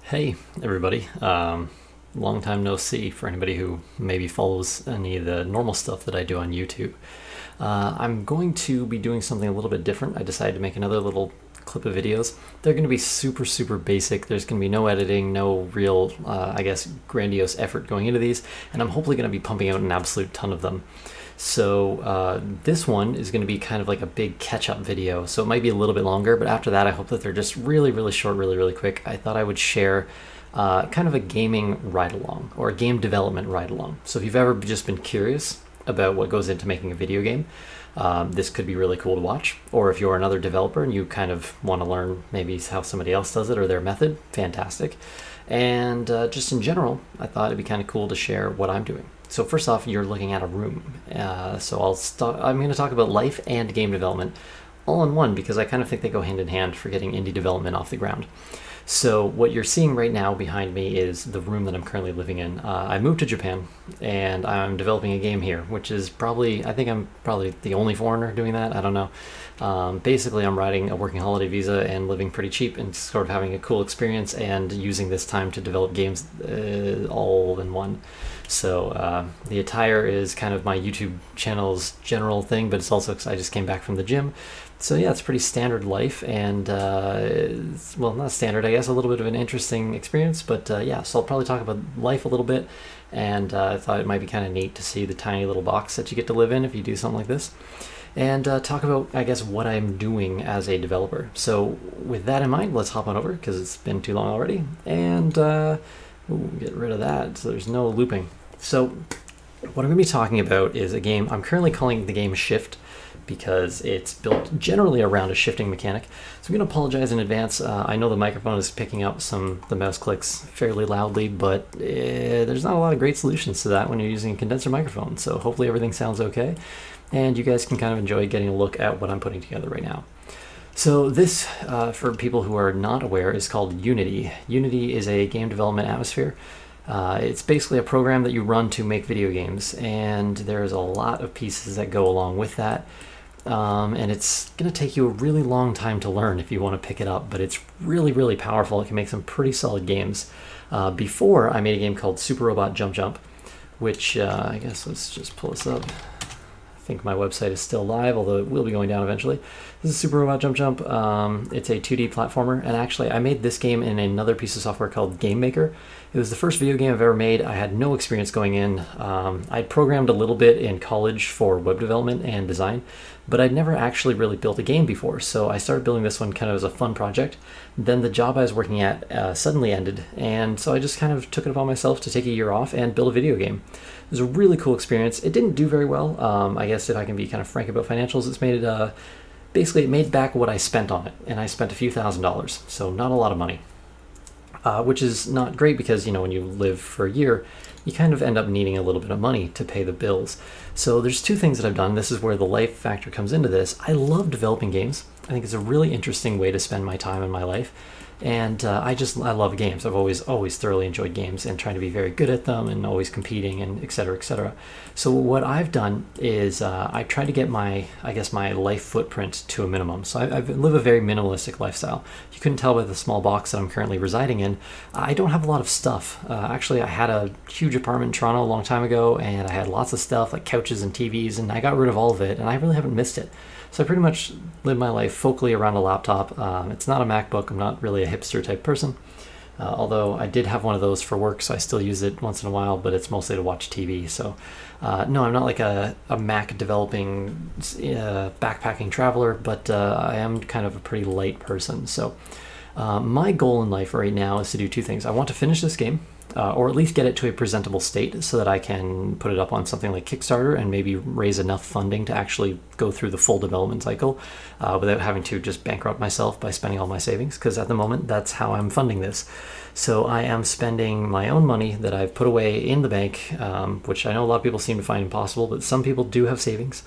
Hey, everybody. Long time no see for anybody who maybe follows any of the normal stuff that I do on YouTube. I'm going to be doing something a little bit different. I decided to make another little clip of videos. They're going to be super basic. There's going to be no editing, no real, I guess, grandiose effort going into these, and I'm hopefully going to be pumping out an absolute ton of them. So this one is going to be kind of like a big catch-up video, so it might be a little bit longer, but after that I hope that they're just really short, really quick. I thought I would share kind of a gaming ride-along, or a game development ride-along. So if you've ever just been curious about what goes into making a video game, this could be really cool to watch. Or if you're another developer and you kind of want to learn maybe how somebody else does it or their method, fantastic. And just in general, I thought it'd be kind of cool to share what I'm doing. So first off, you're looking at a room. So I'm going to talk about life and game development all in one, because I kind of think they go hand in hand for getting indie development off the ground. So what you're seeing right now behind me is the room that I'm currently living in. I moved to Japan and I'm developing a game here, which is probably, I think I'm probably the only foreigner doing that. I don't know. Basically, I'm riding a working holiday visa and living pretty cheap and sort of having a cool experience and using this time to develop games all in one. So the attire is kind of my YouTube channel's general thing, but it's also because I just came back from the gym. So yeah, it's pretty standard life, and well, not standard, I guess, a little bit of an interesting experience, but yeah, so I'll probably talk about life a little bit, and I thought it might be kind of neat to see the tiny little box that you get to live in if you do something like this, and talk about, I guess, what I'm doing as a developer. So with that in mind, let's hop on over, because it's been too long already, and get rid of that so there's no looping. So what I'm going to be talking about is a game. I'm currently calling the game Shift, because it's built generally around a shifting mechanic. So I'm going to apologize in advance. I know the microphone is picking up the mouse clicks fairly loudly, but there's not a lot of great solutions to that when you're using a condenser microphone. So hopefully everything sounds okay, and you guys can kind of enjoy getting a look at what I'm putting together right now. So this, for people who are not aware, is called Unity. Unity is a game development atmosphere. It's basically a program that you run to make video games, and there's a lot of pieces that go along with that. And it's going to take you a really long time to learn if you want to pick it up, but it's really powerful. It can make some pretty solid games. Before, I made a game called Super Robot Jump Jump, which I guess let's just pull this up. I think my website is still live, although it will be going down eventually. This is Super Robot Jump Jump. It's a 2D platformer, and actually I made this game in another piece of software called Game Maker. It was the first video game I've ever made. I had no experience going in. I'd programmed a little bit in college for web development and design, but I'd never actually really built a game before, so I started building this one kind of as a fun project. Then the job I was working at suddenly ended, and so I just kind of took it upon myself to take a year off and build a video game. It was a really cool experience. It didn't do very well. I guess if I can be kind of frank about financials, it's made it, basically it made back what I spent on it, and I spent a few $1,000s, so not a lot of money. Which is not great because, you know, when you live for a year, you kind of end up needing a little bit of money to pay the bills. So there's two things that I've done. This is where the life factor comes into this. I love developing games. I think it's a really interesting way to spend my time in my life. And I love games. I've always thoroughly enjoyed games and trying to be very good at them and always competing and et cetera, et cetera. So what I've done is I try to get my life footprint to a minimum. So I live a very minimalistic lifestyle. You couldn't tell by the small box that I'm currently residing in. I don't have a lot of stuff. Actually, I had a huge apartment in Toronto a long time ago, and I had lots of stuff like couches and TVs, and I got rid of all of it, and I really haven't missed it. So I pretty much live my life focally around a laptop. It's not a MacBook. I'm not really a hipster type person, although I did have one of those for work, so I still use it once in a while, but it's mostly to watch TV. So no, I'm not like a Mac developing backpacking traveler, but I am kind of a pretty light person. So my goal in life right now is to do two things. I want to finish this game, or at least get it to a presentable state so that I can put it up on something like Kickstarter and maybe raise enough funding to actually go through the full development cycle without having to just bankrupt myself by spending all my savings, because at the moment that's how I'm funding this. So I am spending my own money that I've put away in the bank, which I know a lot of people seem to find impossible, but some people do have savings.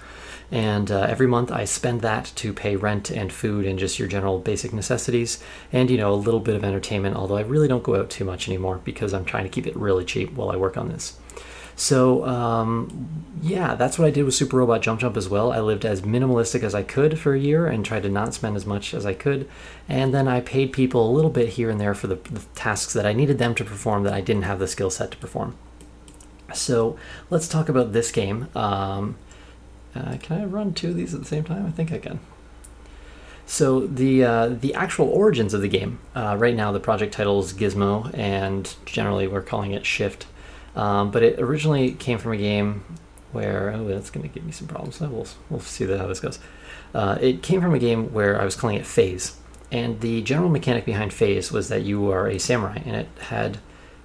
And every month I spend that to pay rent and food and just your general basic necessities, and, you know, a little bit of entertainment, although I really don't go out too much anymore because I'm trying to keep it really cheap while I work on this. So yeah, that's what I did with Super Robot Jump Jump as well. I lived as minimalistic as I could for a year and tried to not spend as much as I could. And then I paid people a little bit here and there for the tasks that I needed them to perform that I didn't have the skill set to perform. So let's talk about this game. Can I run two of these at the same time? I think I can. So the actual origins of the game, right now the project title is Gizmo, and generally we're calling it Shift. But it originally came from a game where, oh, that's going to give me some problems. We'll see how this goes. It came from a game where I was calling it Phase. And the general mechanic behind Phase was that you are a samurai, and it had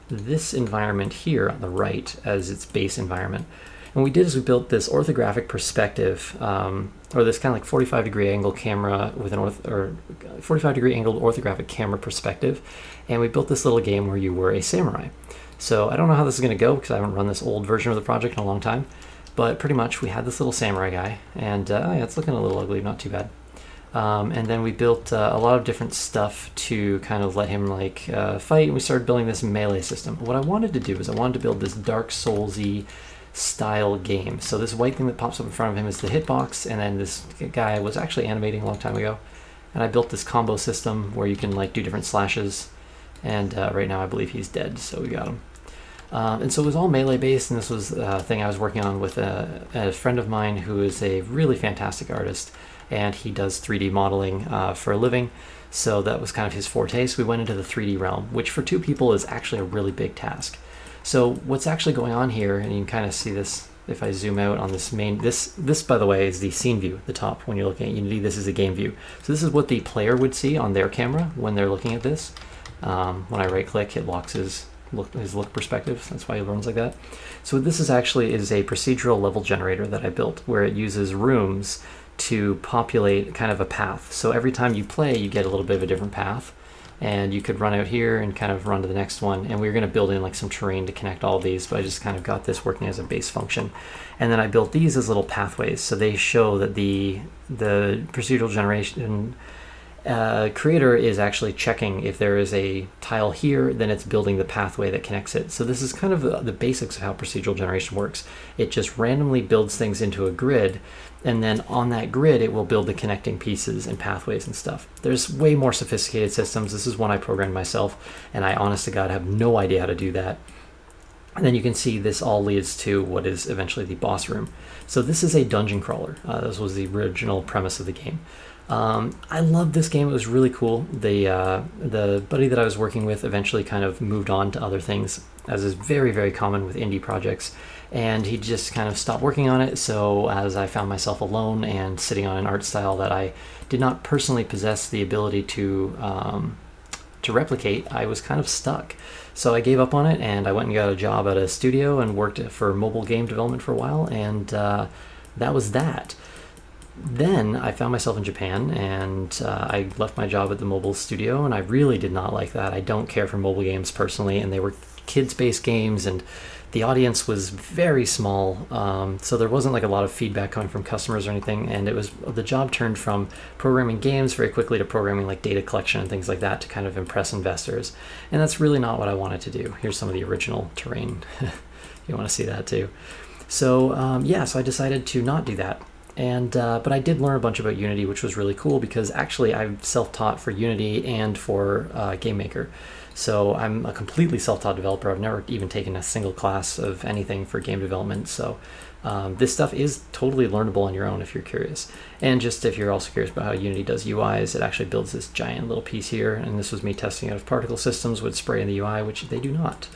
this environment here on the right as its base environment. And what we did is we built this orthographic perspective, or this kind of like 45-degree angle camera with an 45-degree angled orthographic camera perspective, and we built this little game where you were a samurai. So I don't know how this is going to go because I haven't run this old version of the project in a long time, but pretty much we had this little samurai guy, and yeah, it's looking a little ugly, not too bad. And then we built a lot of different stuff to kind of let him like fight, and we started building this melee system. What I wanted to do is I wanted to build this Dark Souls-y style game. So this white thing that pops up in front of him is the hitbox, and then this guy was actually animating a long time ago, and I built this combo system where you can like do different slashes, and right now I believe he's dead, so we got him. And so it was all melee based, and this was a thing I was working on with a friend of mine who is a really fantastic artist, and he does 3D modeling for a living, so that was kind of his forte. So we went into the 3D realm, which for two people is actually a really big task. So what's actually going on here, and you can kind of see this if I zoom out on this main, this by the way is the scene view, the top. When you're looking at Unity, this is a game view. So this is what the player would see on their camera when they're looking at this. When I right click, it locks his look perspective. That's why he runs like that. So this is actually a procedural level generator that I built, where it uses rooms to populate kind of a path. So every time you play, you get a little bit of a different path, and you could run out here and kind of run to the next one, and we were going to build in like some terrain to connect all these, but I just kind of got this working as a base function. And then I built these as little pathways, so they show that the procedural generation creator is actually checking if there is a tile here, then it's building the pathway that connects it. So this is kind of the basics of how procedural generation works. It just randomly builds things into a grid, and then on that grid it will build the connecting pieces and pathways and stuff. There's way more sophisticated systems. This is one I programmed myself, and I honest to God have no idea how to do that. And then you can see this all leads to what is eventually the boss room. So this is a dungeon crawler. This was the original premise of the game. I loved this game. It was really cool. The buddy that I was working with eventually kind of moved on to other things, as is very, very common with indie projects, and he just kind of stopped working on it. So as I found myself alone and sitting on an art style that I did not personally possess the ability to replicate, I was kind of stuck. So I gave up on it, and I went and got a job at a studio and worked for mobile game development for a while, and that was that. Then I found myself in Japan, and I left my job at the mobile studio, and I really did not like that. I don't care for mobile games personally, and they were kids-based games, and the audience was very small, so there wasn't like a lot of feedback coming from customers or anything, and the job turned from programming games very quickly to programming like data collection and things like that to kind of impress investors, and that's really not what I wanted to do. Here's some of the original terrain. You want to see that too. So yeah, so I decided to not do that. And but I did learn a bunch about Unity, which was really cool, because actually I'm self-taught for Unity and for GameMaker. So I'm a completely self-taught developer. I've never even taken a single class of anything for game development. So this stuff is totally learnable on your own if you're curious. And just if you're also curious about how Unity does UIs, it actually builds this giant little piece here. And this was me testing out if particle systems would spray in the UI, which they do not.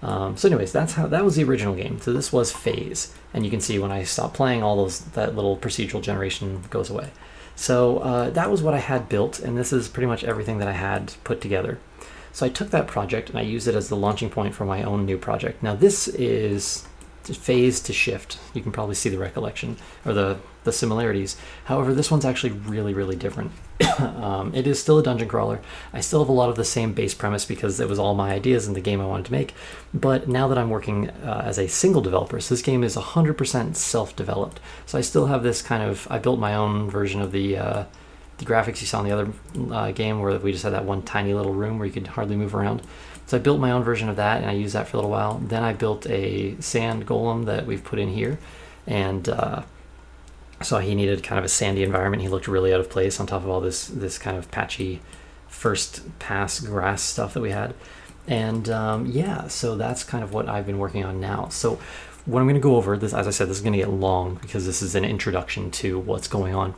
So anyways, that was the original game. So this was Phase, and you can see when I stop playing, that little procedural generation goes away. So that was what I had built, and this is pretty much everything that I had put together. So I took that project and I used it as the launching point for my own new project. Now this is Phase to Shift. You can probably see the recollection or the similarities. However, this one's actually really, really different. It is still a dungeon crawler. I still have a lot of the same base premise because it was all my ideas in the game I wanted to make. But now that I'm working as a single developer, so this game is 100% self-developed. So I still have this kind of, I built my own version of the the graphics you saw in the other game where we just had that one tiny little room where you could hardly move around. So I built my own version of that, and I used that for a little while. Then I built a sand golem that we've put in here, and so he needed kind of a sandy environment. He looked really out of place on top of all this kind of patchy first pass grass stuff that we had. And yeah, so that's kind of what I've been working on now. So what I'm going to go over, this, as I said, this is going to get long because this is an introduction to what's going on.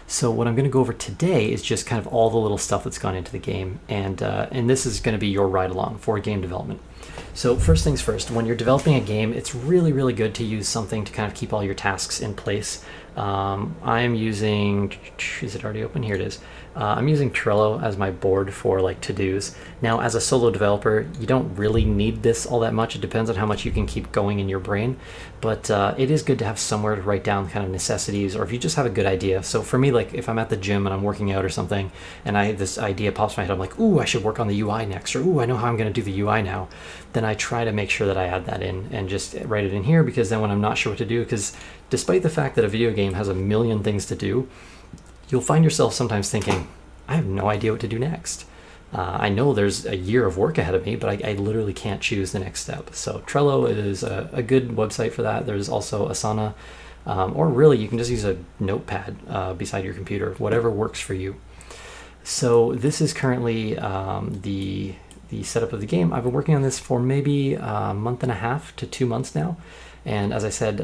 So what I'm going to go over today is just kind of all the little stuff that's gone into the game, and this is going to be your ride along for game development. So first things first, when you're developing a game, it's really, really good to use something to kind of keep all your tasks in place. I'm using, is it already open? Here it is. I'm using Trello as my board for like to-dos. Now, as a solo developer, you don't really need this all that much. It depends on how much you can keep going in your brain, but it is good to have somewhere to write down kind of necessities, or if you just have a good idea. So for me, like if I'm at the gym and I'm working out or something, and this idea pops in my head, I'm like, ooh, I should work on the UI next, or ooh, I know how I'm going to do the UI now. Then I try to make sure that I add that in and just write it in here, because then when I'm not sure what to do, because despite the fact that a video game has a million things to do, you'll find yourself sometimes thinking, I have no idea what to do next. I know there's a year of work ahead of me, but I literally can't choose the next step. So Trello is a good website for that. There's also Asana, or really you can just use a notepad beside your computer, whatever works for you. So this is currently the setup of the game. I've been working on this for maybe a month and a half to 2 months now. And as I said,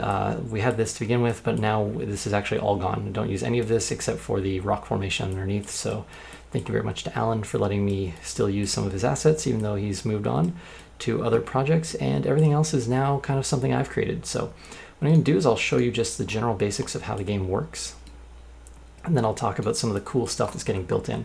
we had this to begin with, but now this is actually all gone. I don't use any of this except for the rock formation underneath. So thank you very much to Alan for letting me still use some of his assets, even though he's moved on to other projects, and everything else is now kind of something I've created. So what I'm going to do is I'll show you just the general basics of how the game works, and then I'll talk about some of the cool stuff that's getting built in.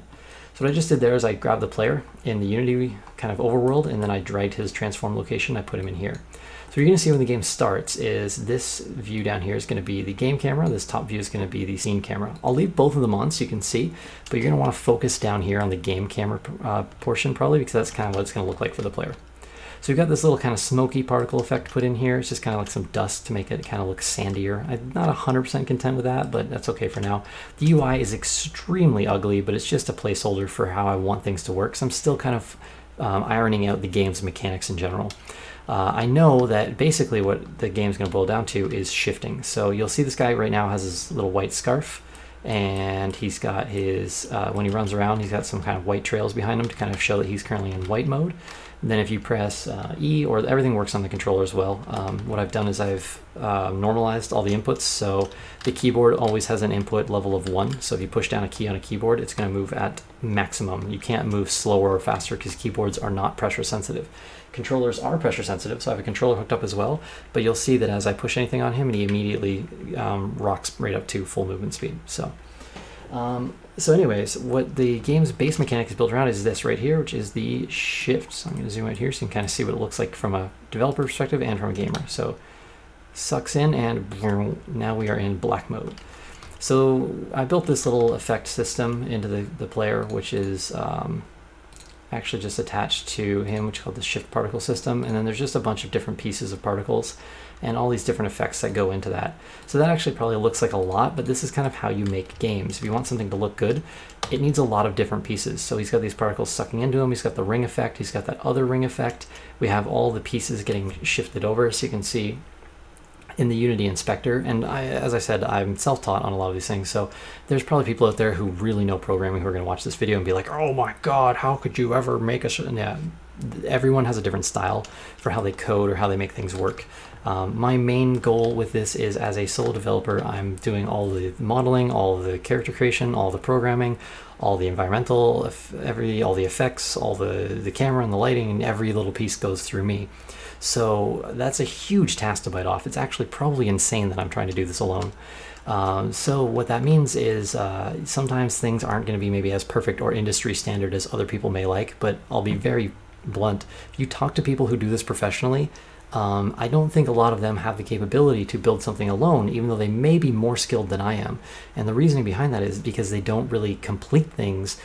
So what I just did there is I grabbed the player in the Unity kind of overworld, and then I dragged his transform location. I put him in here. So what you're going to see when the game starts is this view down here is going to be the game camera. This top view is going to be the scene camera. I'll leave both of them on so you can see, but you're going to want to focus down here on the game camera portion probably, because that's kind of what it's going to look like for the player. So we've got this little kind of smoky particle effect put in here. It's just kind of like some dust to make it kind of look sandier. I'm not 100% content with that, but that's okay for now. The UI is extremely ugly, but it's just a placeholder for how I want things to work. So I'm still kind of ironing out the game's mechanics in general. I know that basically what the game's going to boil down to is shifting. So you'll see this guy right now has his little white scarf, and he's got his, when he runs around, he's got some kind of white trails behind him to kind of show that he's currently in white mode. And then if you press E, or everything works on the controller as well. What I've done is I've normalized all the inputs. So the keyboard always has an input level of 1. So if you push down a key on a keyboard, it's going to move at maximum. You can't move slower or faster because keyboards are not pressure sensitive. Controllers are pressure sensitive, so I have a controller hooked up as well, but you'll see that as I push anything on him, he immediately rocks right up to full movement speed. So anyways, what the game's base mechanic is built around is this right here, which is the shift. So I'm going to zoom out here so you can kind of see what it looks like from a developer perspective and from a gamer. So sucks in, and now we are in black mode. So I built this little effect system into the player, which is actually just attached to him, which is called the shift particle system, and then there's just a bunch of different pieces of particles and all these different effects that go into that. So that actually probably looks like a lot, but this is kind of how you make games. If you want something to look good, it needs a lot of different pieces. So he's got these particles sucking into him, he's got the ring effect, he's got that other ring effect. We have all the pieces getting shifted over, so you can see in the Unity inspector, and as I said, I'm self-taught on a lot of these things, so there's probably people out there who really know programming who are going to watch this video and be like, oh my god, how could you ever make a yeah, everyone has a different style for how they code or how they make things work. My main goal with this is, as a solo developer, I'm doing all the modeling, all the character creation, all the programming, all the environmental, all the effects, all the camera and the lighting, and every little piece goes through me. So that's a huge task to bite off. It's actually probably insane that I'm trying to do this alone. So what that means is sometimes things aren't going to be maybe as perfect or industry standard as other people may like, but I'll be very blunt. If you talk to people who do this professionally, I don't think a lot of them have the capability to build something alone, even though they may be more skilled than I am. And the reasoning behind that is because they don't really complete things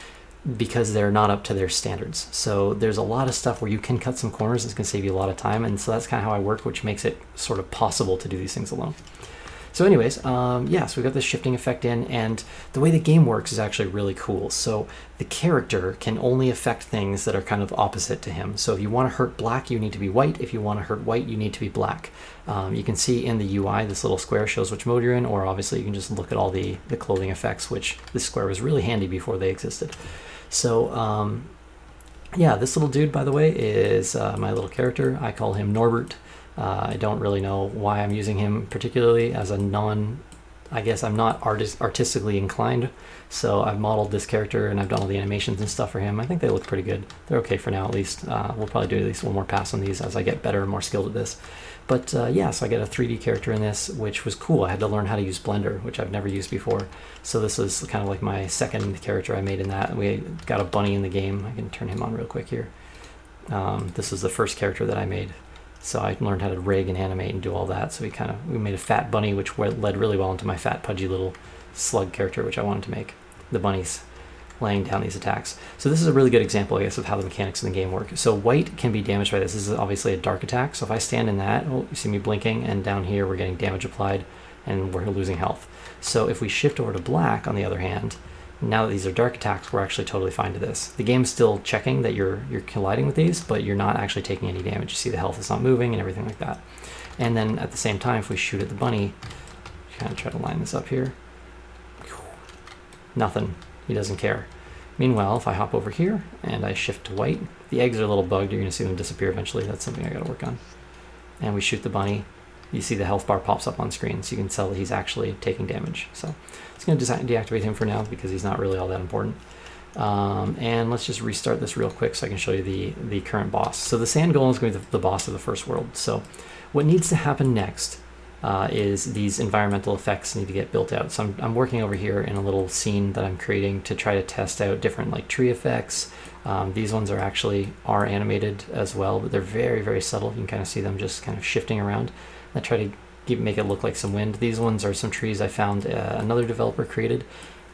because they're not up to their standards. So there's a lot of stuff where you can cut some corners. It's going to save you a lot of time, and so that's kind of how I work, which makes it sort of possible to do these things alone. So anyways, yeah, so we got this shifting effect in, and the way the game works is actually really cool. So the character can only affect things that are kind of opposite to him. So if you want to hurt black, you need to be white. If you want to hurt white, you need to be black. You can see in the UI, this little square shows which mode you're in, or obviously you can just look at all the clothing effects, which this square was really handy before they existed. So yeah, this little dude, by the way, is my little character. I call him Norbert. I don't really know why I'm using him particularly as a I guess I'm not artistically inclined, so I've modeled this character and I've done all the animations and stuff for him. I think they look pretty good. They're okay for now, at least. We'll probably do at least one more pass on these as I get better and more skilled at this. But yeah, so I get a 3D character in this, which was cool. I had to learn how to use Blender, which I've never used before. So this is kind of like my second character I made in that. We got a bunny in the game. I can turn him on real quick here. This is the first character that I made. So I learned how to rig and animate and do all that. So we made a fat bunny, which led really well into my fat, pudgy little slug character, which I wanted to make. The bunny's laying down these attacks. So this is a really good example, I guess, of how the mechanics in the game work. So white can be damaged by this. This is obviously a dark attack. So if I stand in that, oh, you see me blinking, and down here we're getting damage applied, and we're losing health. So if we shift over to black, on the other hand, now that these are dark attacks, we're actually totally fine to this. The game's still checking that you're colliding with these, but you're not actually taking any damage. You see the health is not moving and everything like that. And then at the same time, if we shoot at the bunny, kind of try to line this up here. Nothing. He doesn't care. Meanwhile, if I hop over here and I shift to white, the eggs are a little bugged. You're going to see them disappear eventually. That's something I got to work on. And we shoot the bunny. You see the health bar pops up on screen, so you can tell that he's actually taking damage. So it's going to deactivate him for now because he's not really all that important. And let's just restart this real quick so I can show you the current boss. So the sand golem is going to be the boss of the first world. So what needs to happen next is these environmental effects need to get built out. So I'm working over here in a little scene that I'm creating to try to test out different like tree effects. These ones are animated as well, but they're very, very subtle. You can kind of see them just kind of shifting around. I try to make it look like some wind. These ones are some trees I found another developer created.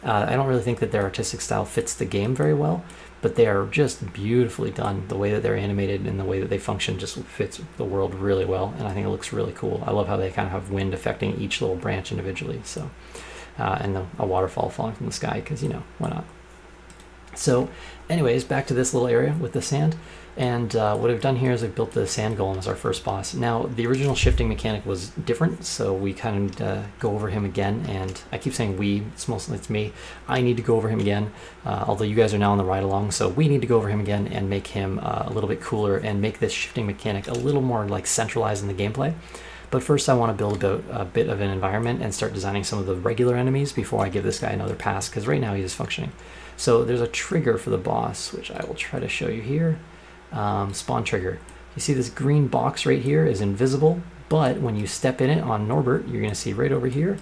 I don't really think that their artistic style fits the game very well, but they are just beautifully done. The way that they're animated and the way that they function just fits the world really well, and I think it looks really cool. I love how they kind of have wind affecting each little branch individually. So, and a waterfall falling from the sky, because, you know, why not? So anyways, back to this little area with the sand. And what I've done here is I've built the sand golem as our first boss. Now, the original shifting mechanic was different, so we kind of go over him again. And I keep saying we, it's me. I need to go over him again, although you guys are now on the ride along. So we need to go over him again and make him a little bit cooler and make this shifting mechanic a little more like centralized in the gameplay. But first I want to build a bit of an environment and start designing some of the regular enemies before I give this guy another pass, because right now he is functioning. So there's a trigger for the boss, which I will try to show you here. Spawn trigger. You see this green box right here is invisible, but when you step in it on Norbert, you're going to see right over here,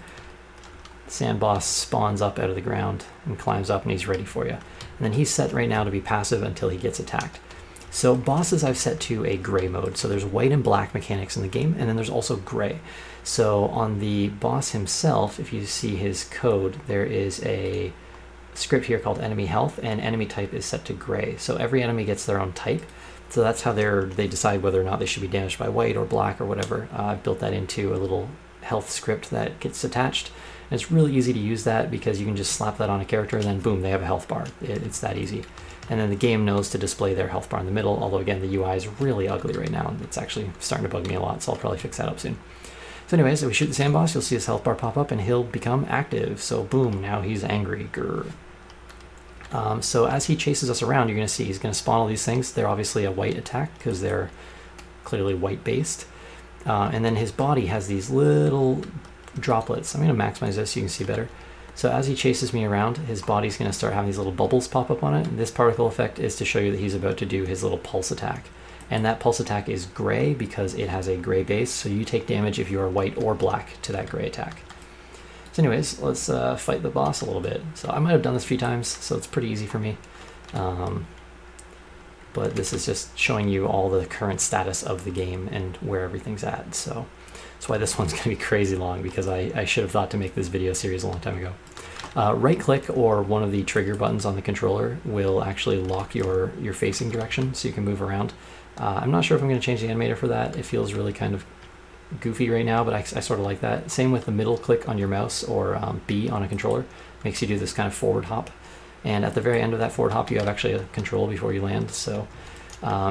sand boss spawns up out of the ground and climbs up, and he's ready for you. And then he's set right now to be passive until he gets attacked. So bosses I've set to a gray mode. So there's white and black mechanics in the game, and then there's also gray. So on the boss himself, if you see his code, there is a script here called enemy health, and enemy type is set to gray. So every enemy gets their own type. So that's how they decide whether or not they should be damaged by white or black or whatever. I've built that into a little health script that gets attached. And it's really easy to use that because you can just slap that on a character and then boom, they have a health bar. It's that easy. And then the game knows to display their health bar in the middle, although again, the UI is really ugly right now. It's actually starting to bug me a lot, so I'll probably fix that up soon. So anyways, if we shoot the sand boss, you'll see his health bar pop up and he'll become active. So boom, now he's angry. Grr. So as he chases us around, you're going to see he's going to spawn all these things. They're obviously a white attack because they're clearly white based. And then his body has these little droplets. I'm going to maximize this so you can see better. So as he chases me around, his body's going to start having these little bubbles pop up on it. And this particle effect is to show you that he's about to do his little pulse attack. And that pulse attack is gray because it has a gray base. So you take damage if you are white or black to that gray attack. So anyways, let's fight the boss a little bit. So I might have done this a few times, so it's pretty easy for me. But this is just showing you all the current status of the game and where everything's at. So that's why this one's going to be crazy long, because I should have thought to make this video series a long time ago. Right click or one of the trigger buttons on the controller will actually lock your facing direction so you can move around. I'm not sure if I'm going to change the animator for that. It feels really kind of goofy right now, but I sort of like that. Same with the middle click on your mouse, or B on a controller. Makes you do this kind of forward hop. And at the very end of that forward hop, you have actually a control before you land. So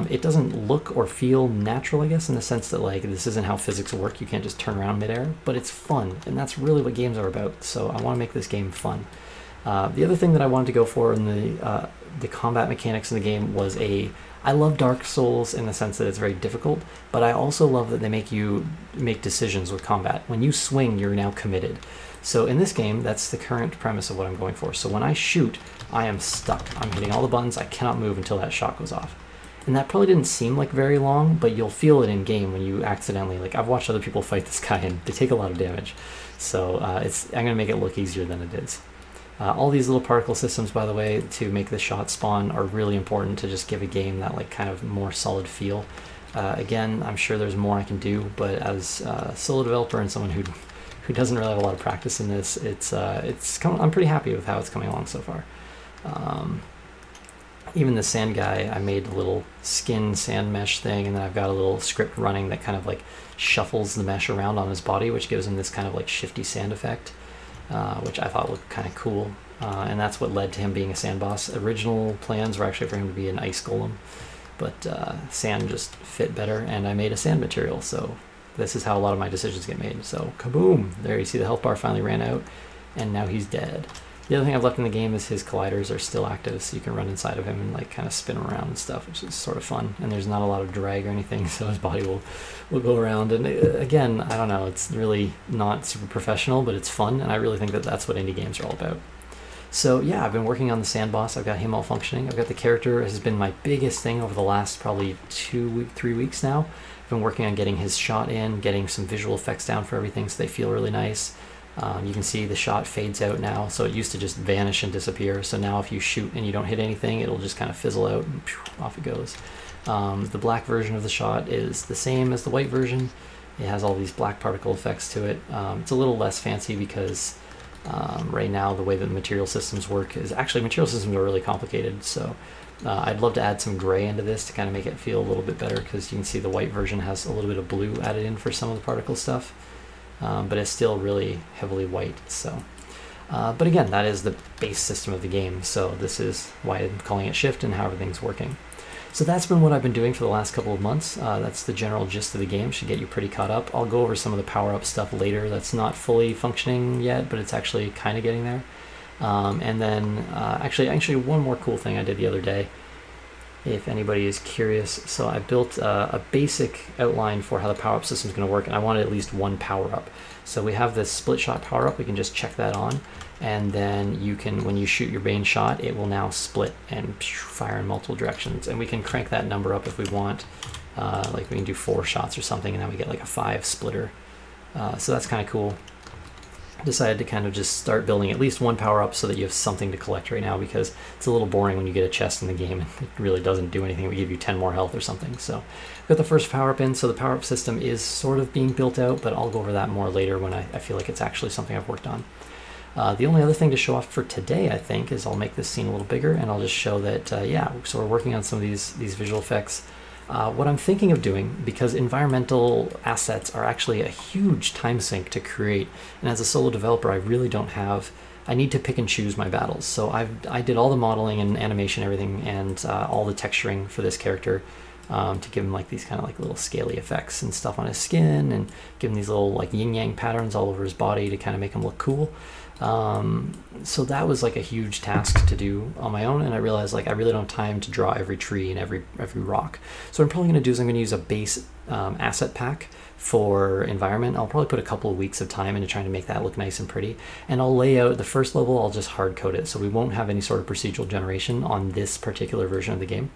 it doesn't look or feel natural, I guess, in the sense that like this isn't how physics work. You can't just turn around midair, but it's fun, and that's really what games are about. So I want to make this game fun. The other thing that I wanted to go for in the combat mechanics in the game was I love Dark Souls in the sense that it's very difficult, but I also love that they make you make decisions with combat. When you swing, you're now committed. So in this game, that's the current premise of what I'm going for. So when I shoot, I am stuck. I'm hitting all the buttons. I cannot move until that shot goes off. And that probably didn't seem like very long, but you'll feel it in game when you accidentally, like I've watched other people fight this guy and they take a lot of damage. So I'm going to make it look easier than it is. All these little particle systems, by the way, to make the shot spawn are really important to just give a game that like kind of more solid feel. Again, I'm sure there's more I can do, but as a solo developer and someone who doesn't really have a lot of practice in this, I'm pretty happy with how it's coming along so far. Even the sand guy, I made a little skin sand mesh thing, and then I've got a little script running that kind of like shuffles the mesh around on his body, which gives him this kind of like shifty sand effect. Which I thought looked kind of cool, and that's what led to him being a sand boss. Original plans were actually for him to be an ice golem, but sand just fit better, and I made a sand material, so this is how a lot of my decisions get made. So kaboom! There you see the health bar finally ran out, and now he's dead. The other thing I've left in the game is his colliders are still active, so you can run inside of him and like kind of spin around and stuff, which is sort of fun. And there's not a lot of drag or anything, so his body will go around. And again, I don't know, it's really not super professional, but it's fun, and I really think that that's what indie games are all about. So yeah, I've been working on the sand boss. I've got him all functioning. I've got the character has been my biggest thing over the last probably 3 weeks now. I've been working on getting his shot in, getting some visual effects down for everything so they feel really nice. You can see the shot fades out now, so it used to just vanish and disappear. So now if you shoot and you don't hit anything, it'll just kind of fizzle out and off it goes. The black version of the shot is the same as the white version. It has all these black particle effects to it. It's a little less fancy because right now the way that the material systems work is actually material systems are really complicated. So I'd love to add some gray into this to kind of make it feel a little bit better, because you can see the white version has a little bit of blue added in for some of the particle stuff. But it's still really heavily white. So, but again, that is the base system of the game. So this is why I'm calling it Shift and how everything's working. So that's been what I've been doing for the last couple of months. That's the general gist of the game. Should get you pretty caught up. I'll go over some of the power-up stuff later. That's not fully functioning yet, but it's actually kind of getting there. And then actually one more cool thing I did the other day, if anybody is curious. So I built a basic outline for how the power-up system is going to work, and I wanted at least one power-up. So we have this split shot power-up. We can just check that on, and then you can, when you shoot your main shot, it will now split and fire in multiple directions, and we can crank that number up if we want. Like we can do 4 shots or something, and then we get like a 5 splitter. So that's kind of cool. Decided to kind of just start building at least one power-up so that you have something to collect right now, because it's a little boring when you get a chest in the game and it really doesn't do anything. We give you 10 more health or something. So got the first power-up in, so the power-up system is sort of being built out, but I'll go over that more later when I feel like it's actually something I've worked on. The only other thing to show off for today, I think, is I'll make this scene a little bigger, and I'll just show that, yeah, so we're working on some of these visual effects. What I'm thinking of doing, because environmental assets are actually a huge time sink to create, and as a solo developer I really don't have, I need to pick and choose my battles. So I did all the modeling and animation, everything, and all the texturing for this character to give him like these kind of like little scaly effects and stuff on his skin, and give him these little like yin-yang patterns all over his body to kind of make him look cool. So that was like a huge task to do on my own, and I realized like I really don't have time to draw every tree and every rock. So what I'm probably going to do is I'm going to use a base asset pack for environment. I'll probably put a couple of weeks of time into trying to make that look nice and pretty, and I'll lay out the first level. I'll just hard code it, so we won't have any sort of procedural generation on this particular version of the game.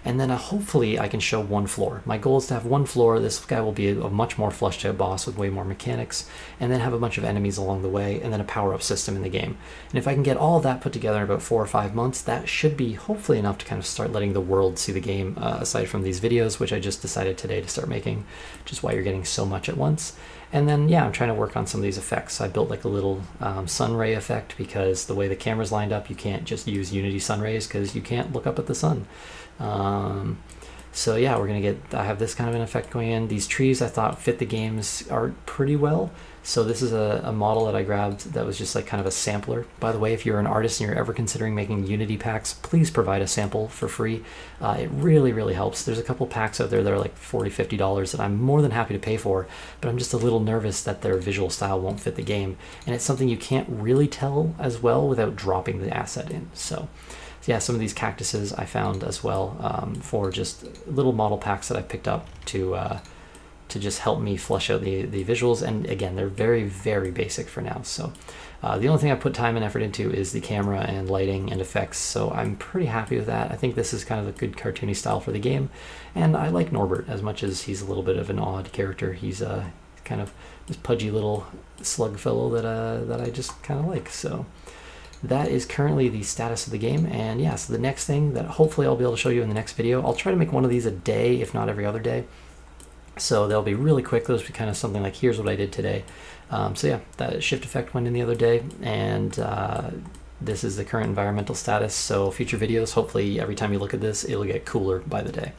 And then hopefully I can show one floor. My goal is to have one floor. This guy will be a much more fleshed out boss with way more mechanics, and then have a bunch of enemies along the way, and then a power-up system in the game. And if I can get all of that put together in about 4 or 5 months, that should be hopefully enough to kind of start letting the world see the game, aside from these videos, which I just decided today to start making, which is why you're getting so much at once. And then, yeah, I'm trying to work on some of these effects. I built like a little sun ray effect, because the way the camera's lined up, you can't just use Unity sun rays because you can't look up at the sun. So yeah, I have this kind of an effect going in. These trees I thought fit the game's art pretty well. So this is a model that I grabbed that was just like kind of a sampler. By the way, if you're an artist and you're ever considering making Unity packs, please provide a sample for free. It really, really helps. There's a couple packs out there that are like $40, $50 that I'm more than happy to pay for, but I'm just a little nervous that their visual style won't fit the game. And it's something you can't really tell as well without dropping the asset in. So yeah, some of these cactuses I found as well for just little model packs that I picked up to just help me flesh out the visuals. And again, they're very, very basic for now. So the only thing I put time and effort into is the camera and lighting and effects. So I'm pretty happy with that. I think this is kind of a good cartoony style for the game. And I like Norbert as much as he's a little bit of an odd character. He's kind of this pudgy little slug fellow that I just kind of like. So that is currently the status of the game. And yeah, so the next thing that hopefully I'll be able to show you in the next video, I'll try to make one of these a day, if not every other day. So they'll be really quick. Those will be kind of something like, here's what I did today. So yeah, that shift effect went in the other day, and this is the current environmental status. So future videos, hopefully every time you look at this, it'll get cooler by the day.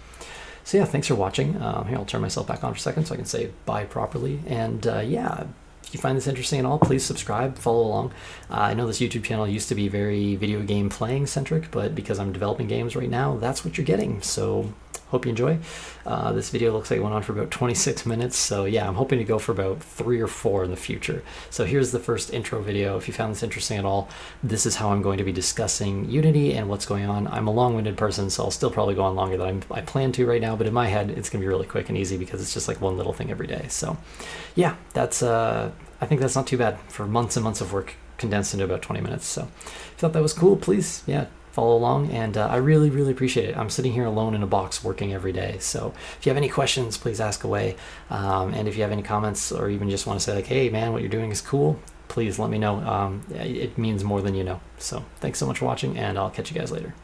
So yeah, thanks for watching. Here, I'll turn myself back on for a second so I can say bye properly. And yeah, if you find this interesting at all, please subscribe, follow along. I know this YouTube channel used to be very video game playing centric, but because I'm developing games right now, that's what you're getting. So hope you enjoy. This video looks like it went on for about 26 minutes. So yeah, I'm hoping to go for about 3 or 4 in the future. So here's the first intro video. If you found this interesting at all, this is how I'm going to be discussing Unity and what's going on. I'm a long-winded person, so I'll still probably go on longer than I plan to right now, but in my head, it's gonna be really quick and easy because it's just like one little thing every day. So yeah, that's I think that's not too bad for months and months of work condensed into about 20 minutes. So if you thought that was cool, please, yeah, follow along, and I really, really appreciate it. I'm sitting here alone in a box working every day, so if you have any questions, please ask away, and if you have any comments or even just want to say like, hey man, what you're doing is cool, please let me know. It means more than you know. So thanks so much for watching, and I'll catch you guys later.